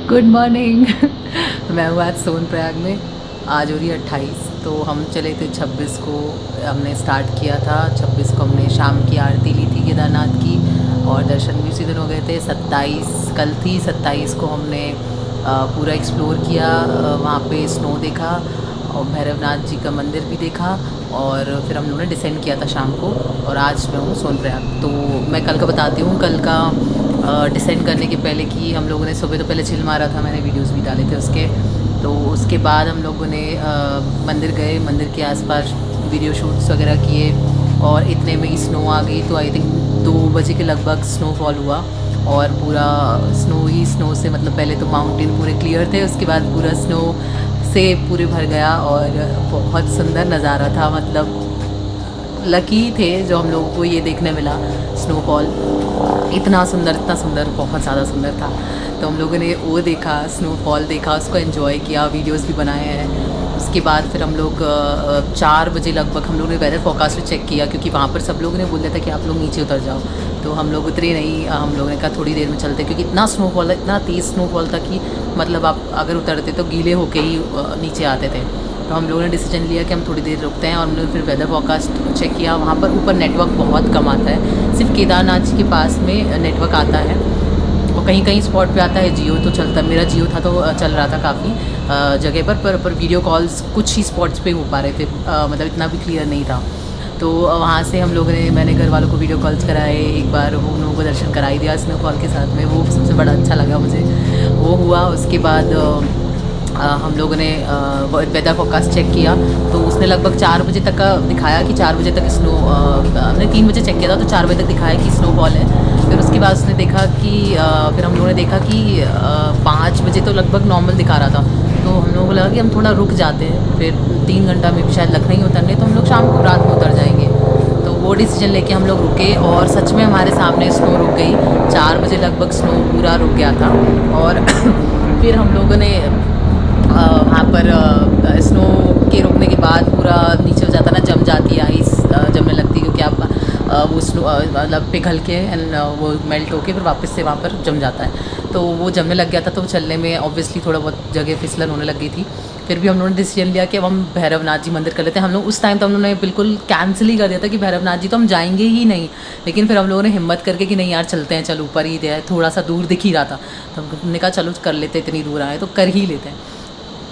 Good morning. मैं हूँ आज सोनप्रयाग में। आज हो रही है 28, तो हम चले थे 26 को। हमने स्टार्ट किया था 26 को, हमने शाम की आरती ली थी केदारनाथ की और दर्शन भी उसी दिन हो गए थे। 27 कल थी, 27 को हमने पूरा एक्सप्लोर किया। वहाँ पे स्नो देखा और भैरवनाथ जी का मंदिर भी देखा और फिर हम लोगों ने डिसेंड किया था शाम को। और आज मैं हूँ सोनप्रयाग। तो मैं कल का बताती हूँ। कल का डिसेंड करने के पहले कि हम लोगों ने सुबह तो पहले चिल मारा था, मैंने वीडियोस भी डाले थे उसके। तो उसके बाद हम लोगों ने मंदिर गए, मंदिर के आसपास वीडियो शूट्स वगैरह किए और इतने में ही स्नो आ गई। तो आई थिंक 2 बजे के लगभग स्नोफॉल हुआ और पूरा स्नो ही स्नो से, मतलब पहले तो माउंटेन पूरे क्लियर थे, उसके बाद पूरा स्नो से पूरे भर गया और बहुत सुंदर नज़ारा था। मतलब लकी थे जो हम लोगों को ये देखने मिला स्नोफॉल। इतना सुंदर, बहुत ज़्यादा सुंदर था। तो हम लोगों ने वो देखा, स्नोफॉल देखा, उसको एंजॉय किया, वीडियोस भी बनाए हैं। उसके बाद फिर हम लोग 4 बजे लगभग हम लोगों ने वेदर फोरकास्ट भी चेक किया, क्योंकि वहाँ पर सब लोगों ने बोल दिया था कि आप लोग नीचे उतर जाओ। तो हम लोग उतरे नहीं, हम लोगों ने कहा थोड़ी देर में चलते, क्योंकि इतना स्नोफॉल था, इतना तेज़ स्नोफॉल था कि मतलब आप अगर उतरते तो गीले होके ही नीचे आते थे। तो हम लोगों ने डिसीजन लिया कि हम थोड़ी देर रुकते हैं और हमने फिर वेदर फोरकास्ट चेक किया। वहाँ पर ऊपर नेटवर्क बहुत कम आता है, सिर्फ केदारनाथ जी के पास में नेटवर्क आता है और कहीं कहीं स्पॉट पे आता है जियो तो चलता है। मेरा जियो था तो चल रहा था काफ़ी जगह पर वीडियो कॉल्स कुछ ही स्पॉट्स पे हो पा रहे थे, मतलब इतना भी क्लियर नहीं था। तो वहाँ से हम लोगों ने, मैंने घर वालों को वीडियो कॉल्स कराए, एक बार उन लोगों को दर्शन कराई दिया स्नोफॉल के साथ में, वो सबसे बड़ा अच्छा लगा मुझे। वो हुआ। उसके बाद हम लोगों ने वेदर फोरकास्ट चेक किया तो उसने लगभग 4 बजे तक का दिखाया कि 4 बजे तक स्नो, हमने 3 बजे चेक किया था तो 4 बजे तक दिखाया कि स्नोफॉल है। फिर उसके बाद उसने देखा कि फिर हम लोगों ने देखा कि 5 बजे तो लगभग नॉर्मल दिखा रहा था। तो हम लोगों को लगा कि हम थोड़ा रुक जाते हैं, फिर 3 घंटा में भी शायद लखनऊ उतरने, तो हम लोग शाम को रात में उतर जाएंगे। तो वो डिसीजन लेके हम लोग रुके और सच में हमारे सामने स्नो रुक गई। 4 बजे लगभग स्नो पूरा रुक गया था और फिर हम लोगों ने वहाँ पर स्नो के रुकने के बाद पूरा नीचे हो जाता ना, जम जाती है आइस, जमने लगती है, क्योंकि आप वो स्नो मतलब पिघल के एंड वो मेल्ट होके फिर वापस से वहाँ पर जम जाता है। तो वो जमने लग गया था, तो चलने में ऑब्वियसली थोड़ा बहुत जगह फिसलन होने लग गई थी। फिर भी हम लोगों ने डिसीजन लिया कि अब हम भैरवनाथ जी मंदिर कर लेते हैं। हम लोग उस टाइम तो हम लोगों ने बिल्कुल कैंसिल ही कर दिया था कि भैरवनाथ जी तो हम जाएंगे ही नहीं, लेकिन फिर हम लोगों ने हिम्मत करके कि नहीं यार चलते हैं, चल ऊपर ही है, थोड़ा सा दूर दिख ही रहा था, तो हमने कहा चलो कर लेते, इतनी दूर आए तो कर ही लेते हैं।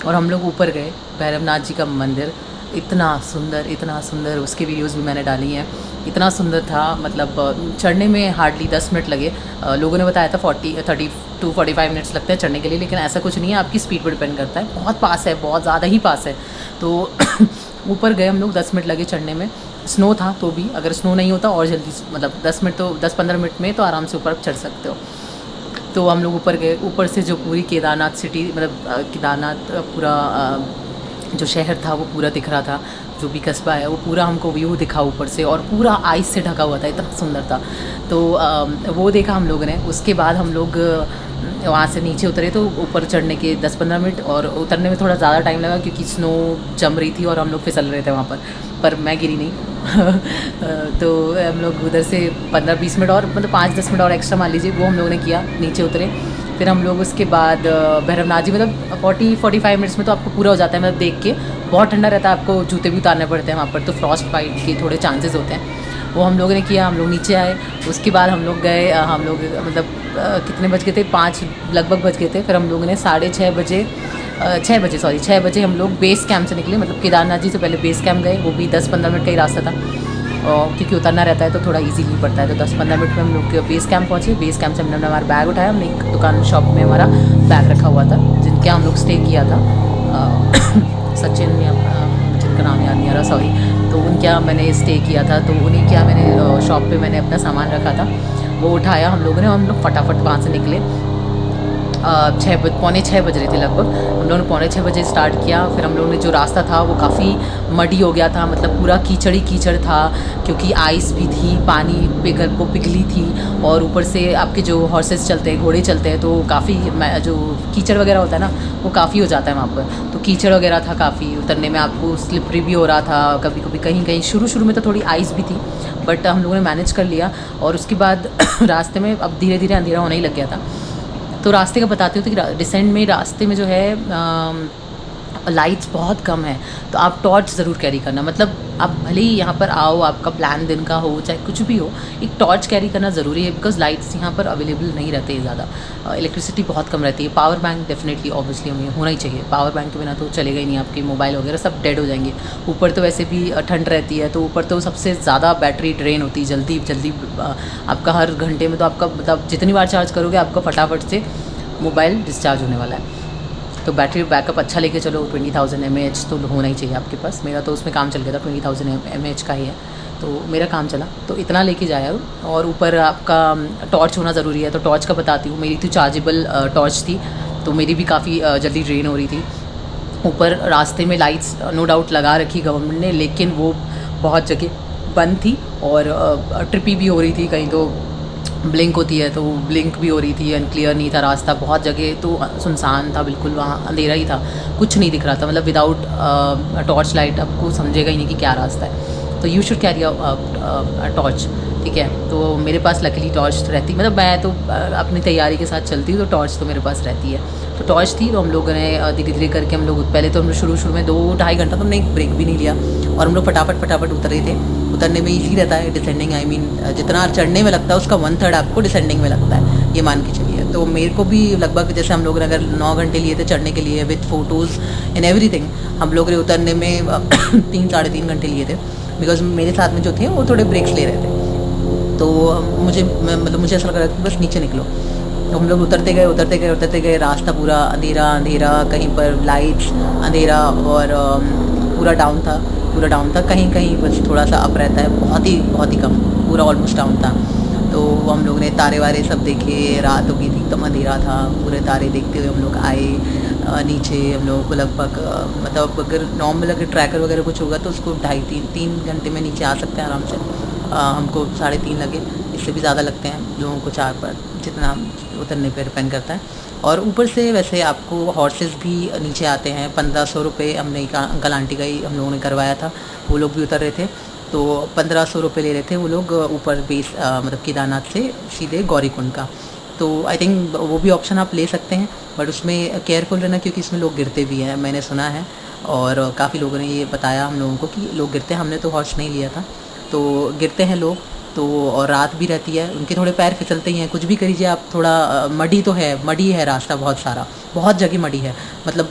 और हम लोग ऊपर गए, भैरवनाथ जी का मंदिर इतना सुंदर, उसकी वीडियोस भी मैंने डाली हैं। इतना सुंदर था, मतलब चढ़ने में हार्डली 10 मिनट लगे। लोगों ने बताया था 30 to 45 मिनट्स लगते हैं चढ़ने के लिए, लेकिन ऐसा कुछ नहीं है, आपकी स्पीड पर डिपेंड करता है। बहुत पास है, बहुत ज़्यादा ही पास है। तो ऊपर गए हम लोग, 10 मिनट लगे चढ़ने में। स्नो था तो भी, अगर स्नो नहीं होता और जल्दी, मतलब 10 मिनट तो 10-15 मिनट में तो आराम से ऊपर चढ़ सकते हो। तो हम लोग ऊपर गए, ऊपर से जो पूरी केदारनाथ सिटी, मतलब केदारनाथ पूरा जो शहर था वो पूरा दिख रहा था, जो भी कस्बा है वो पूरा हमको व्यू दिखा ऊपर से, और पूरा आइस से ढका हुआ था, इतना सुंदर था। तो वो देखा हम लोगों ने। उसके बाद हम लोग वहाँ से नीचे उतरे, तो ऊपर चढ़ने के 10-15 मिनट और उतरने में थोड़ा ज़्यादा टाइम लगा, क्योंकि स्नो जम रही थी और हम लोग फिसल रहे थे वहाँ पर मैं गिरी नहीं। तो हम लोग उधर से 15-20 मिनट और, मतलब 5-10 मिनट और एक्स्ट्रा मान लीजिए, वो हम लोगों ने किया, नीचे उतरे। फिर हम लोग उसके बाद भैरवनाथ जी, मतलब 40-45 मिनट्स में तो आपको पूरा हो जाता है, मतलब देख के बहुत ठंडा रहता है, आपको जूते भी उतारने पड़ते हैं वहाँ पर, तो फ्रॉस्ट बाइट के थोड़े चांसेस होते हैं। वो हम लोगों ने किया, हम लोग नीचे आए। उसके बाद हम लोग गए, हम लोग मतलब कितने बज गए थे, 5 लगभग बज गए थे। फिर हम लोगों ने 6:30 बजे 6 बजे हम लोग बेस कैंप से निकले, मतलब केदारनाथ जी से पहले बेस कैंप गए, वो भी 10-15 मिनट का ही रास्ता था, और क्योंकि उतरना रहता है तो थोड़ा इजीली पड़ता है। तो 10-15 मिनट में हम लोग बेस कैंप पहुँचे। बेस कैंप से हमने हमारा बैग उठाया, हमने एक दुकान शॉप में हमारा बैग रखा हुआ था, जिनके हम लोग स्टे किया था। सचिन या जिनका नाम याद नहीं आ रहा, सॉरी। तो उनके यहाँ मैंने स्टे किया था, तो उन्हीं के यहाँ मैंने शॉप पे मैंने अपना सामान रखा था, वो उठाया हम लोगों ने। हम लोग फटाफट वहाँ से निकले। 6 बज रहे थे लगभग। हम लोगों ने 6:45 बजे स्टार्ट किया। फिर हम लोगों ने, जो रास्ता था वो काफ़ी मडी हो गया था, मतलब पूरा कीचड़ ही कीचड़ था, क्योंकि आइस भी थी, पानी पिघली थी, और ऊपर से आपके जो हॉर्सेस चलते हैं, घोड़े चलते हैं, तो काफ़ी जो कीचड़ वगैरह होता है ना, वो काफ़ी हो जाता है वहाँ पर। तो कीचड़ वगैरह था काफ़ी, उतरने में आपको स्लिपरी भी हो रहा था, कभी कभी कहीं कहीं शुरू में तो थोड़ी आइस भी थी, बट हम लोगों ने मैनेज कर लिया। और उसके बाद रास्ते में अब धीरे धीरे अंधेरा होने ही लग गया था। तो रास्ते का बताती हूँ, तो डिसेंट में रास्ते में जो है लाइट्स बहुत कम है, तो आप टॉर्च ज़रूर कैरी करना। मतलब आप भले ही यहाँ पर आओ, आपका प्लान दिन का हो चाहे कुछ भी हो, एक टॉर्च कैरी करना ज़रूरी है, बिकॉज लाइट्स यहाँ पर अवेलेबल नहीं रहते हैं ज़्यादा, इलेक्ट्रिसिटी बहुत कम रहती है। पावर बैंक डेफिनेटली ऑब्वियसली हमें होना ही चाहिए, पावर बैंक के बिना तो चलेगा ही नहीं, आपके मोबाइल वगैरह सब डेड हो जाएंगे। ऊपर तो वैसे भी ठंड रहती है, तो ऊपर तो सबसे ज़्यादा बैटरी ड्रेन होती है जल्दी जल्दी। आपका हर घंटे में तो आपका मतलब जितनी बार चार्ज करोगे आपका फटाफट से मोबाइल डिस्चार्ज होने वाला है। तो बैटरी बैकअप अच्छा लेके चलो, 20,000 mAh तो होना ही चाहिए आपके पास। मेरा तो उसमें काम चल गया था, 20,000 mAh का ही है, तो मेरा काम चला, तो इतना लेके जाया। और ऊपर आपका टॉर्च होना ज़रूरी है, तो टॉर्च का बताती हूँ। मेरी तो चार्जेबल टॉर्च थी, तो मेरी भी काफ़ी जल्दी ड्रेन हो रही थी। ऊपर रास्ते में लाइट्स नो डाउट लगा रखी गवर्नमेंट ने, लेकिन वो बहुत जगह बंद थी और ट्रिपी भी हो रही थी, कहीं तो ब्लिंक होती है तो ब्लिंक भी हो रही थी, अनक्लियर नहीं था रास्ता, बहुत जगह तो सुनसान था बिल्कुल, वहाँ अंधेरा ही था, कुछ नहीं दिख रहा था। मतलब विदाउट टॉर्च लाइट आपको समझेगा ही नहीं कि क्या रास्ता है। तो you should carry a torch, ठीक है। तो मेरे पास लकीली टॉर्च रहती, मतलब मैं तो अपनी तैयारी के साथ चलती हूँ, तो टॉर्च तो मेरे पास रहती है। तो टॉर्च थी, तो हम लोगों ने धीरे धीरे करके हम लोग, पहले तो हम शुरू में 2-2.5 घंटा तो हमने एक ब्रेक भी नहीं लिया, और हम लोग फटाफट उतर रहे थे। उतरने में ईजी रहता है, डिसेंडिंग आई मीन जितना चढ़ने में लगता है उसका 1/3 आपको डिसेंडिंग में लगता है, ये मान के चलिए। तो मेरे को भी लगभग, जैसे हम लोग ने अगर 9 घंटे लिए थे चढ़ने के लिए विथ फोटोज़ एंड एवरीथिंग, हम लोग ने उतरने में 3-3.5 घंटे लिए थे, बिकॉज मेरे साथ में जो थे वो थोड़े ब्रेक्स ले रहे थे। तो मुझे ऐसा लग रहा था कि बस नीचे निकलो। तो हम लोग उतरते गए, रास्ता पूरा अंधेरा, कहीं पर लाइट्स, अंधेरा, और पूरा डाउन था। कहीं बस थोड़ा सा अप रहता है, बहुत ही कम, पूरा ऑलमोस्ट डाउन था। तो हम लोग ने तारे वारे सब देखे, रात हो गई थी, एकदम अंधेरा था, पूरे तारे देखते हुए हम लोग आए नीचे। हम लोगों को लगभग मतलब अगर नॉर्मल अगर ट्रैकर वगैरह कुछ होगा तो उसको 2.5-3 घंटे में नीचे आ सकते हैं आराम से। हमको 3.5 लगे, इससे भी ज़्यादा लगते हैं लोगों को 4 पर, जितना उतरने पर डिपेंड करता है। और ऊपर से वैसे आपको हॉर्सेस भी नीचे आते हैं, 1500 रुपये हमने अंकल आंटी का ही हम लोगों ने करवाया था, वो लोग भी उतर रहे थे, तो 1500 रुपये ले रहे थे वो लोग ऊपर बेस, मतलब केदारनाथ से सीधे गौरीकुंड का। तो आई थिंक वो भी ऑप्शन आप ले सकते हैं, बट उसमें केयरफुल रहना, क्योंकि इसमें लोग गिरते भी हैं, मैंने सुना है, और काफ़ी लोगों ने ये बताया हम लोगों को कि लोग गिरते हैं। हमने तो हॉर्स नहीं लिया था, तो गिरते हैं लोग। तो और रात भी रहती है, उनके थोड़े पैर फिसलते ही हैं, कुछ भी करीजिए आप, थोड़ा मडी है रास्ता, बहुत जगह मडी है, मतलब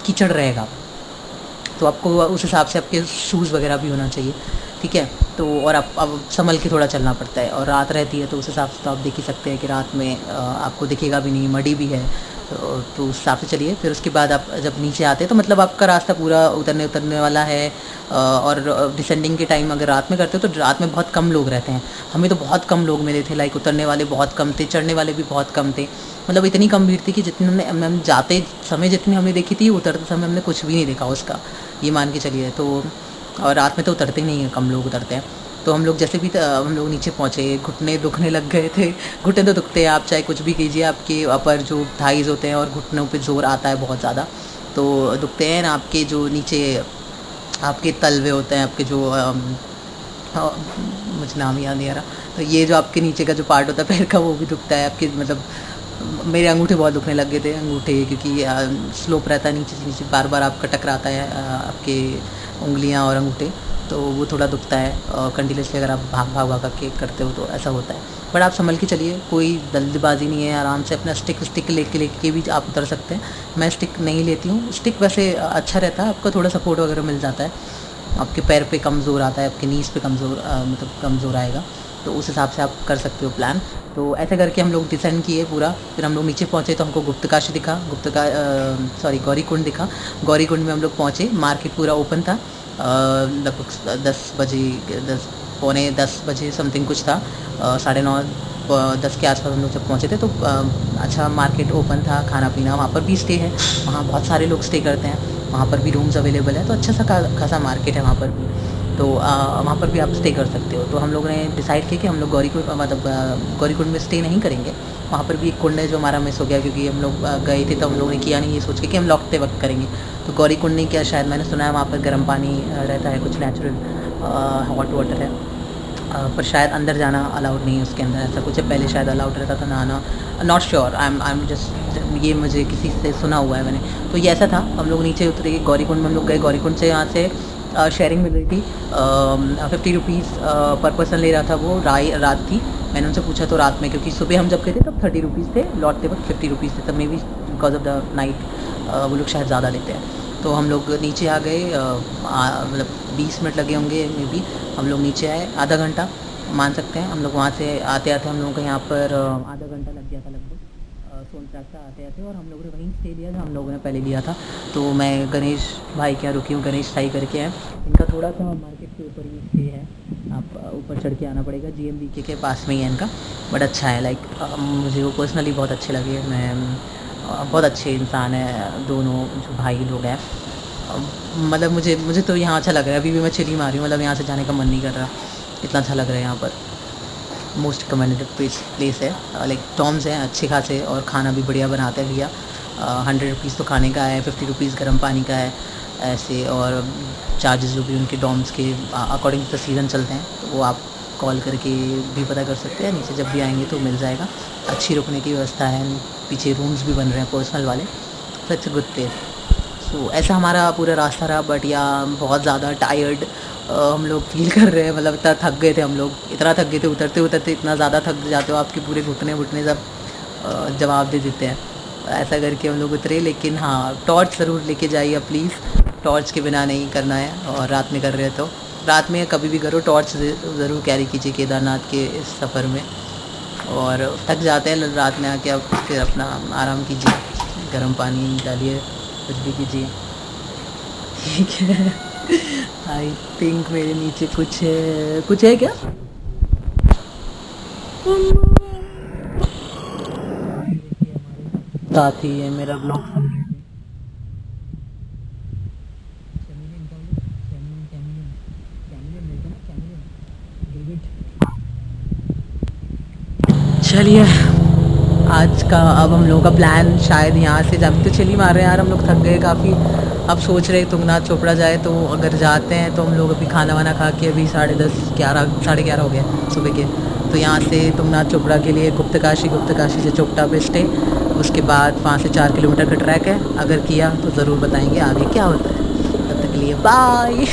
कीचड़ रहेगा, तो आपको उस हिसाब से आपके शूज़ वगैरह भी होना चाहिए, ठीक है। तो और आप अब संभल के थोड़ा चलना पड़ता है, और रात रहती है तो उस हिसाब से तो आप देख ही सकते हैं कि रात में आपको दिखेगा भी नहीं, मडी भी है, तो उस हिसाब से चलिए। फिर उसके बाद आप जब नीचे आते हैं तो मतलब आपका रास्ता पूरा उतरने वाला है, और डिसेंडिंग के टाइम अगर रात में करते हो तो रात में बहुत कम लोग रहते हैं। हमें तो बहुत कम लोग मिले थे, लाइक उतरने वाले बहुत कम थे, चढ़ने वाले भी बहुत कम थे, मतलब इतनी कम भीड़ थी कि जितनी हम जाते समय जितनी हमने देखी थी, उतरते समय हमने कुछ भी नहीं देखा उसका, ये मान के चलिए। तो और रात में तो उतरते ही नहीं हैं, कम लोग उतरते हैं। तो हम लोग जैसे भी हम लोग नीचे पहुँचे, घुटने दुखने लग गए थे। घुटने तो दुखते हैं, आप चाहे कुछ भी कीजिए, आपके अपर जो थाइज़ होते हैं और घुटनों पे ज़ोर आता है बहुत ज़्यादा, तो दुखते हैं ना। आपके जो नीचे आपके तलवे होते हैं, आपके जो मुझे नाम याद नहीं आ रहा, तो ये जो आपके नीचे का जो पार्ट होता है पैर का, वो भी दुखता है आपके, मतलब मेरे अंगूठे बहुत दुखने लग गए थे, क्योंकि स्लोप रहता है, नीचे बार बार आपका टकराता है आपके उंगलियां और अंगूठे, तो वो थोड़ा दुखता है कंटिन्यूसली। अगर आप भाग के करते हो तो ऐसा होता है, बट आप संभल के चलिए, कोई जल्दबाजी नहीं है, आराम से अपना स्टिक लेके भी आप उतर सकते हैं। मैं स्टिक नहीं लेती हूँ, स्टिक वैसे अच्छा रहता है, आपको थोड़ा सपोर्ट वगैरह मिल जाता है, आपके पैर पे कमज़ोर आता है, आपके नीज़ पे कमज़ोर आएगा, तो उस हिसाब से आप कर सकते हो प्लान। तो ऐसे करके हम लोग डिसेंड किए पूरा। फिर हम लोग नीचे पहुँचे तो हमको गुप्तकाशी दिखा, गौरीकुंड दिखा। गौरीकुंड में हम लोग पहुँचे, मार्केट पूरा ओपन था, लगभग 10 पौने 10 बजे समथिंग कुछ था, 9:30-10 के आसपास हम लोग जब पहुँचे थे, तो अच्छा मार्केट ओपन था, खाना पीना, वहाँ पर भी स्टे है, वहाँ बहुत सारे लोग स्टे करते हैं, वहाँ पर भी रूम्स अवेलेबल है, तो अच्छा सा खासा मार्केट है वहाँ पर भी, तो वहाँ पर भी आप स्टे कर सकते हो। तो हम लोगों ने डिसाइड किया कि हम लोग गौरीकुंड में स्टे नहीं करेंगे, वहाँ पर भी एक कुंड है जो हमारा मिस हो गया, क्योंकि हम लोग गए थे तो हम लोगों ने किया नहीं, ये सोच के कि हम लौटते वक्त करेंगे। तो गौरीकुंड नहीं किया, शायद मैंने सुना है वहाँ पर गर्म पानी रहता है, कुछ नेचुरल हॉट वाटर है, पर शायद अंदर जाना अलाउड नहीं है उसके अंदर, ऐसा कुछ है। पहले शायद अलाउड रहता था नहाना, not sure, I am just, ये मुझे किसी से सुना हुआ है मैंने। तो ये ऐसा था, हम लोग नीचे उतरे, गौरीकुंड में हम लोग गए। गौरीकुंड से यहाँ से शेयरिंग मिल रही थी, 50 रुपीज़ पर पर्सन ले रहा था वो। रात थी, मैंने उनसे पूछा तो रात में, क्योंकि सुबह हम जब गए थे तब 30 रुपीज़ थे, लौटते वक्त 50 रुपीज़ थे, तब may be because of the night वो लोग शायद ज़्यादा लेते हैं। तो हम लोग नीचे आ गए, मतलब 20 मिनट लगे होंगे मे बी। हम लोग नीचे आए, आधा घंटा मान सकते हैं। हम लोग वहाँ से आते आते हम लोगों को यहाँ पर आधा घंटा लग गया था लगभग, सोनप्रयाग से आते आते। और हम लोगों ने वहीं स्टे लिया था, हम लोगों ने पहले लिया था। तो मैं गणेश भाई के यहाँ रुकी हूँ, गणेश साई करके हैं। इनका थोड़ा सा मार्केट के ऊपर ही स्टे है, आप ऊपर चढ़ के आना पड़ेगा। GMBK के पास में ही है इनका, बट अच्छा है। लाइक मुझे वो पर्सनली बहुत अच्छे लगे। मैं बहुत अच्छे इंसान है दोनों जो भाई लोग हैं। मतलब मुझे तो यहाँ अच्छा लग रहा है, अभी भी मैं चिल ही मारी हूँ, मतलब यहाँ से जाने का मन नहीं कर रहा, इतना अच्छा लग रहा है यहाँ पर। मोस्ट रिकमेंडेड प्लेस है। लाइक टॉम्स हैं अच्छे खासे, और खाना भी बढ़िया बनाते हैं भैया। 100 रुपीज़ तो खाने का है, 50 रुपीज़ गर्म पानी का है ऐसे। और चार्जेस जो भी उनके डॉम्स के अकॉर्डिंग टू द सीज़न चलते हैं, तो वो आप कॉल करके भी पता कर सकते हैं। नीचे जब भी आएंगे तो मिल जाएगा, अच्छी रुकने की व्यवस्था है, पीछे रूम्स भी बन रहे हैं पर्सनल वाले, तो इट्स अ गुड प्लेस। सो ऐसा हमारा पूरा रास्ता रहा। बट या बहुत ज़्यादा टायर्ड हम लोग फील कर रहे हैं, मतलब इतना थक गए थे हम लोग, इतना थक गए थे, उतरते उतरते इतना ज़्यादा थक जाते हो, आपके पूरे घुटने वुटने सब जवाब दे देते हैं। ऐसा करके हम लोग उतरे। लेकिन हाँ, टॉर्च ज़रूर लेके जाइए प्लीज़, टॉर्च के बिना नहीं करना है। और रात में कर रहे तो रात में कभी भी करो, टॉर्च ज़रूर कैरी कीजिए केदारनाथ के इस सफ़र में। और थक जाते हैं रात में आके, अब फिर अपना आराम कीजिए, गर्म पानी डालिए, कुछ भी कीजिए, ठीक है। आई थिंक मेरे नीचे कुछ है क्या? साथ ही है मेरा ब्लॉग सुन रहे थे। चलिए, आज का अब हम लोगों का प्लान शायद यहाँ से, जब तो चली मार रहे हैं यार, हम लोग थक गए काफ़ी। अब सोच रहे तुंगनाथ चोपड़ा जाए, तो अगर जाते हैं तो हम लोग अभी खाना वाना खा के, अभी 10:30 11 11:30 हो गए सुबह के। तो यहाँ से तुंगनाथ चोपड़ा के लिए गुप्तकाशी से चोपटा पे स्टे, उसके बाद 5 से 4 किलोमीटर का ट्रैक है। अगर किया तो ज़रूर बताएंगे आगे क्या होता है। तब तक के लिए बाय।